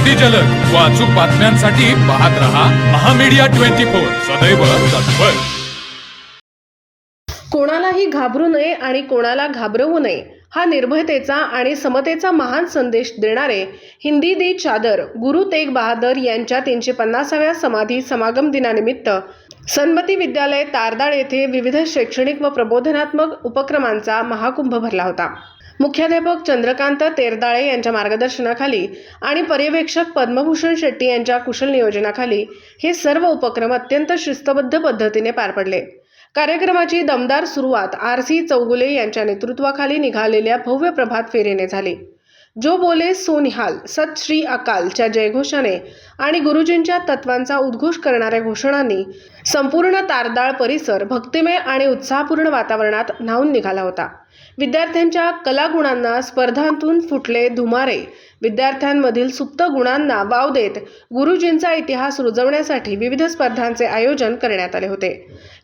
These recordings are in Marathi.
अतिजलद व अचूक बातम्यांसाठी पाहत रहा महामीडिया 24 सदैव तत्पर। कोणालाही घाबरू नये आणि कोणाला घाबरवू नये हा निर्भयतेचा आणि समतेचा महान संदेश देणारे हिंदी दी चादर गुरु तेग बहादर यांच्या 350व्या समाधी समागम दिनानिमित्त सन्मती विद्यालय तारदाळ येथे विविध शैक्षणिक व प्रबोधनात्मक उपक्रमांचा महाकुंभ भरला होता। मुख्याध्यापक चंद्रकांत तेरदाळे यांच्या मार्गदर्शनाखाली आणि पर्यवेक्षक पद्मभूषण शेट्टी यांच्या कुशल नियोजनाखाली हे सर्व उपक्रम अत्यंत शिस्तबद्ध पद्धतीने पार पडले। कार्यक्रमाची दमदार सुरुवात आर.सी. चौगुले यांच्या नेतृत्वाखाली निघालेल्या भव्य प्रभात फेरीने झाली। जो बोले सो निहाल, सत श्री अकालच्या जयघोषाने आणि गुरुजींच्या तत्वांचा उद्घोष करणाऱ्या घोषणांनी संपूर्ण तारदाळ परिसर भक्तिमय आणि उत्साहपूर्ण वातावरणात न्हाऊन निघाला होता। विद्यार्थ्यांच्या कलागुणांना स्पर्धांतून फुटले धुमारे, विद्यार्थ्यांमधील सुप्त गुणांना वाव देत गुरुजींचा इतिहास रुजवण्यासाठी विविध स्पर्धांचे आयोजन करण्यात आले होते।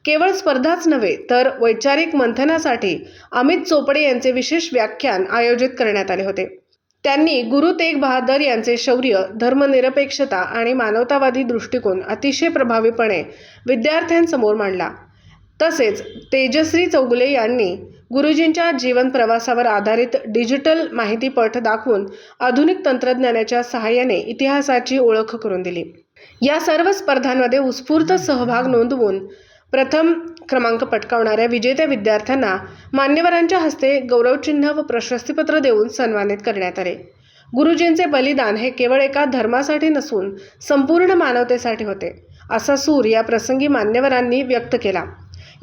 केवळ स्पर्धाच नव्हे तर वैचारिक मंथनासाठी अमित चोपडे यांचे विशेष व्याख्यान आयोजित करण्यात आले होते। त्यांनी गुरु तेग बहादर यांचे शौर्य, धर्मनिरपेक्षता आणि मानवतावादी दृष्टिकोन अतिशय प्रभावीपणे विद्यार्थ्यांसमोर मांडला। तसेच तेजश्री चौगुले यांनी गुरुजींच्या जीवन प्रवासावर आधारित डिजिटल माहितीपट दाखवून आधुनिक तंत्रज्ञानाच्या सहाय्याने इतिहासाची ओळख करून दिली। या सर्व स्पर्धांमध्ये उत्स्फूर्त सहभाग नोंदवून प्रथम क्रमांक पटकावणाऱ्या विजेत्या विद्यार्थ्यांना मान्यवरांच्या हस्ते गौरवचिन्ह व प्रशस्तीपत्र देऊन सन्मानित करण्यात आले। गुरुजींचे बलिदान हे केवळ एका धर्मासाठी नसून संपूर्ण मानवतेसाठी होते, असा सूर या प्रसंगी मान्यवरांनी व्यक्त केला।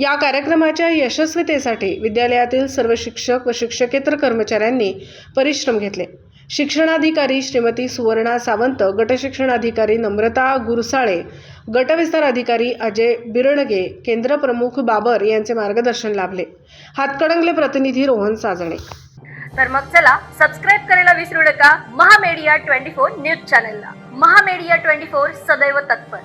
या कार्यक्रमाच्या यशस्वीतेसाठी विद्यालयातील सर्व शिक्षक व शिक्षकेतर कर्मचाऱ्यांनी परिश्रम घेतले। शिक्षणाधिकारी श्रीमती सुवर्णा सावंत, गटशिक्षणाधिकारी नम्रता गुरसाळे, गटविस्तार अधिकारी अजय बिरणगे, केंद्र प्रमुख बाबर यांचे मार्गदर्शन लाभले। हातकणंगले प्रतिनिधी रोहन साजणे। तर मग चला सबस्क्राईब करायला विसरू नका महामीडिया 24 न्यूज चॅनलला। महामीडिया 24 सदैव तत्पर।